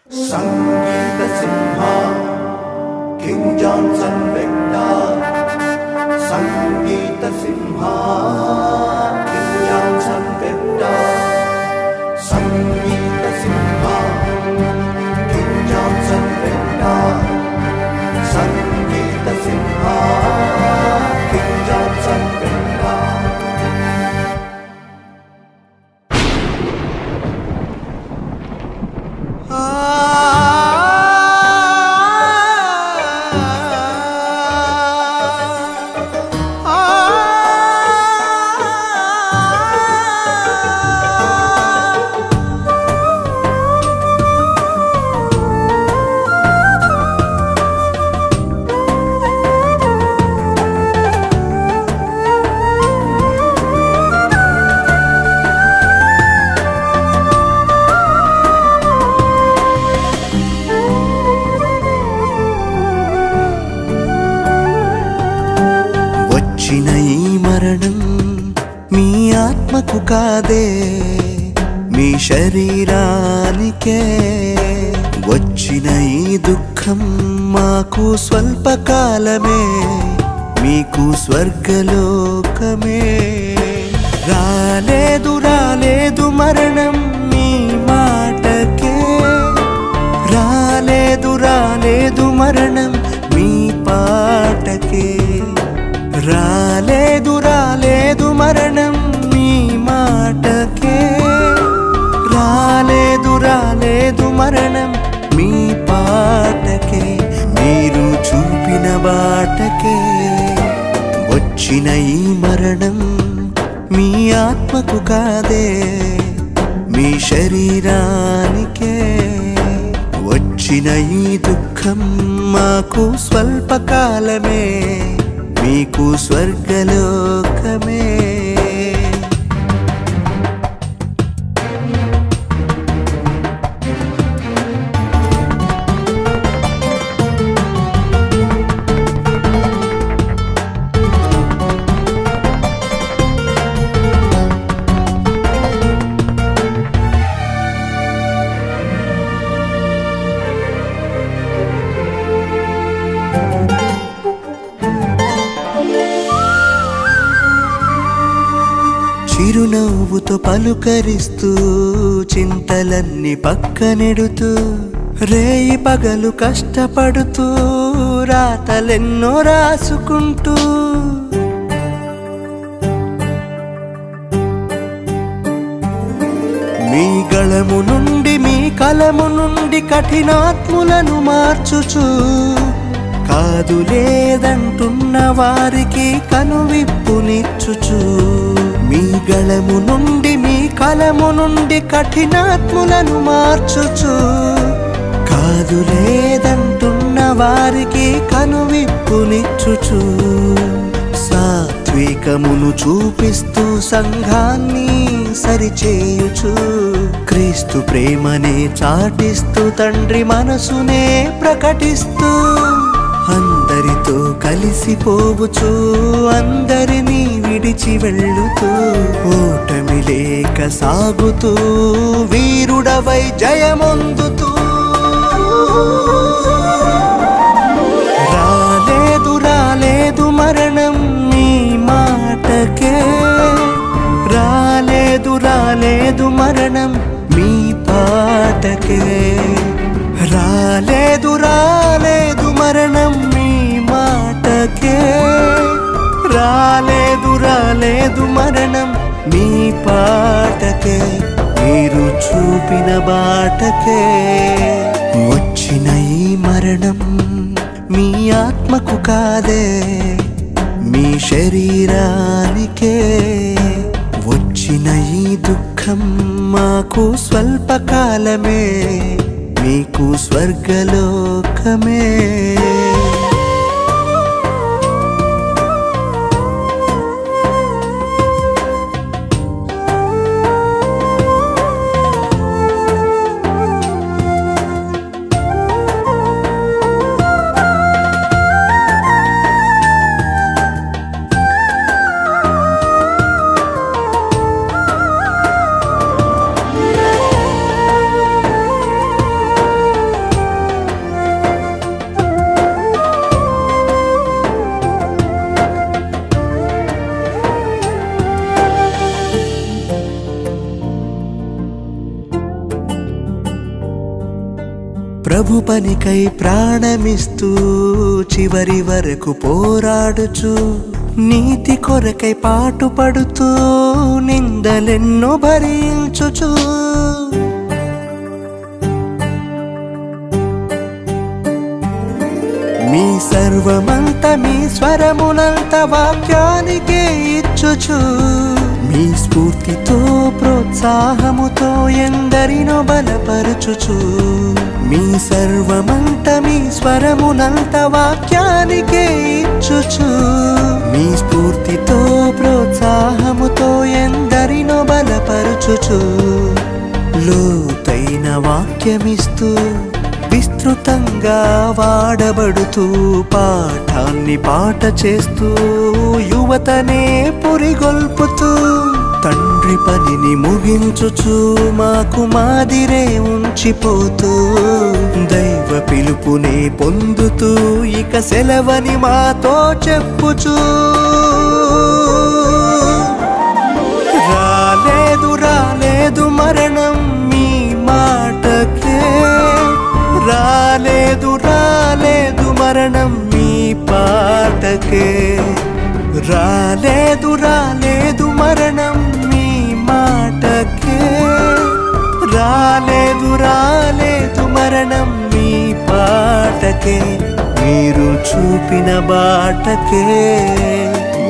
సంగీత సింహ king Johnson Victor సంగీత సింహ king Johnson Victor సంగీత సింహ king Johnson Victor సంగీత సింహ king Johnson Victor వచ్చిన ఈ మరణం మీ ఆత్మకు కాదే మీ శరీరానికే వచ్చిన ఈ దుఃఖం మాకు స్వల్పకాలమే మీకు స్వర్గలోకమే రాలేదు రాలేదు మరణం మీ మాటకే రాలేదు రాలేదు మరణం మీ పాటకే రాలేదు రాలేదు మరణం మీ మాటకే రాలేదు రాలేదు మరణం మీ పాటకే మీరు చూపిన బాటకే వచ్చిన ఈ మరణం మీ ఆత్మకు కాదే మీ శరీరానికే వచ్చిన ఈ దుఃఖం మాకు స్వల్పకాలమే మీకు స్వర్గలోకమే చిరునవ్వుతో పలుకరిస్తూ చింతలన్నీ పక్కనెడుతూ రేయి పగలు కష్టపడుతూ రాతలెన్నో రాసుకుంటూ మీ గళము నుండి మీ కలము నుండి కఠినాత్ములను మార్చుచు కాదు లేదంటున్న వారికి కనువిప్పునిచ్చుచు మీ గళము నుండి మీ కలము నుండి కఠినాత్ములను మార్చుచు కాదు లేదంటున్న వారికి కనువిప్పునిచ్చుచు సాత్వికమును చూపిస్తూ సంఘాన్ని సరిచేయుచు క్రీస్తు ప్రేమనే చాటిస్తూ తండ్రి మనసునే ప్రకటిస్తూ అందరితో కలిసిపోవుచు అందరినీ విడిచి వెళ్ళుతూ ఓటమి లేక సాగుతూ వీరుడవై జయమొందుతూ రాలేదు రాలేదు మరణం మీ మాటకే రాలేదు రాలేదు మరణం మీ పాటకే రాలేదు రాలేదు మరణం మీ మాటకే రాలేదు రాలేదు మరణం మీ పాటకే మీరు చూపిన బాటకే వచ్చిన ఈ మరణం మీ ఆత్మకు కాదే మీ శరీరానికే వచ్చిన ఈ దుఃఖం మాకు స్వల్పకాలమే మీకు స్వర్గలోకమే ప్రభు పనికై ప్రాణమిస్తూ చివరి వరకు పోరాడుచు నీతి కొరకై పాటుపడుతూ నిందలెన్నో భరించుచు మీ సర్వమంత మీ స్వరమునంత వాక్యానికే ఇచ్చుచు మీ స్ఫూర్తితో ప్రోత్సాహముతో ఎందరినో బలపరచుచు మీ సర్వమంత మీ స్వరమునంత వాక్యానికే ఇచ్చుచు మీ స్ఫూర్తితో ప్రోత్సాహముతో ఎందరినో బలపరచుచు లోతైన వాక్యమిస్తూ విస్తృతంగా వాడబడుతూ పాఠాన్ని పాట చేస్తూ యువతనే పురిగొల్పుతూ తండ్రి పనిని ముగించుచు మాకు మాదిరే ఉంచిపోతూ దైవ పిలుపునే పొందుతూ ఇక సెలవని మాతో చెప్పుచు రాలేదు రాలేదు మరణం మీ మాటకే రాలేదు రాలేదు మరణం మీ పాటకే రాలేదు రాలేదు మరణం మీ మాటకే రాలేదు రాలేదు మరణం మీ పాటకే మీరు చూపిన బాటకే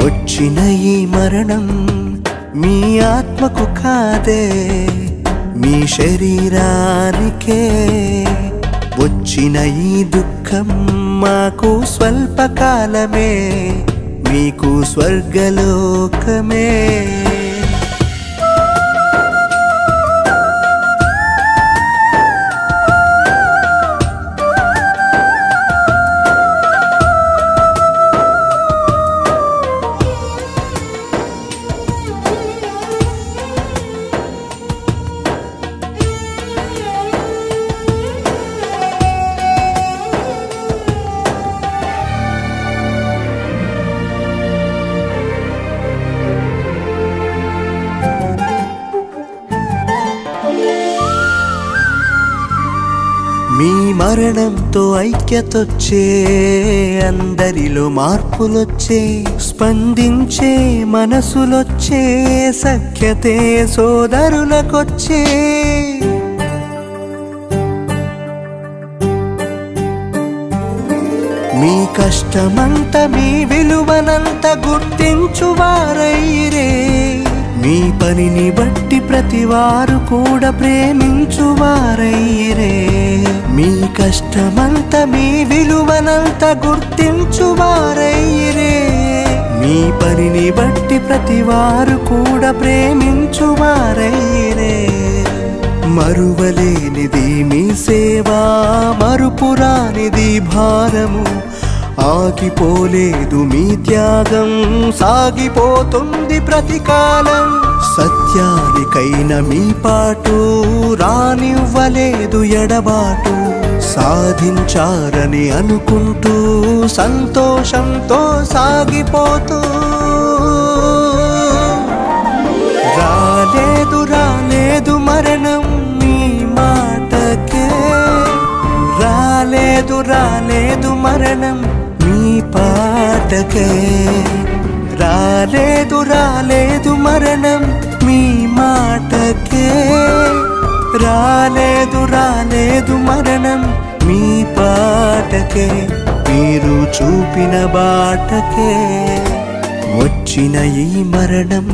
వచ్చిన ఈ మరణం మీ ఆత్మకు కాదే మీ శరీరానికే వచ్చిన ఈ దుఃఖం మాకు స్వల్పకాలమే మీకు స్వర్గలోకమే మీ మరణంతో ఐక్యతొచ్చే అందరిలో మార్పులొచ్చే స్పందించే మనసులొచ్చే సఖ్యతే సోదరులకొచ్చే మీ కష్టమంత మీ విలువనంత గుర్తించువారైరే మీ పనిని బట్టి ప్రతివారు కూడా ప్రేమించువారైరే మీ కష్టమంత మీ విలువనంత గుర్తించువారైరే మీ పనిని బట్టి ప్రతివారు కూడా ప్రేమించువారైరే మరువలేనిది మీ సేవా మరుపురానిది భారము ఆగిపోలేదు మీ త్యాగం సాగిపోతుంది ప్రతికాలం సత్యానికైన మీ పాటు రానివ్వలేదు ఎడబాటు సాధించారని అనుకుంటూ సంతోషంతో సాగిపోతూ రాలేదు రాలేదు మరణం మీ మాటకే రాలేదు రాలేదు మరణం మీ పాటకే రాలేదు రాలేదు మరణం మీ మాటకే రాలేదు రాలేదు మరణం మీ పాటకే మీరు చూపిన బాటకే వచ్చిన ఈ మరణం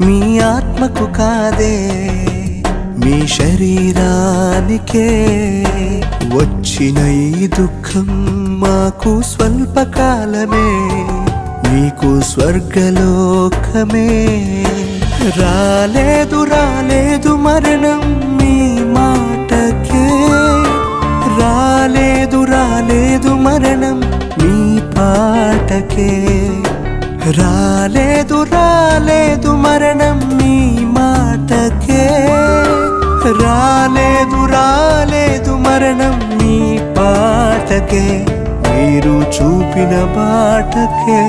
మీ ఆత్మకు కాదే మీ శరీరానికే వచ్చిన ఈ దుఃఖం మాకు స్వల్పకాలమే మీకు స్వర్గలోకమే రాలేదు రాలేదు మరణం మీ మాటకే రాలేదు రాలేదు మరణం మీ పాటకే రాలేదు రాలేదు మరణం మీ మాటకే రాలేదు రాలేదు మరణం మీ పాటకే మీరు చూపిన బాటకే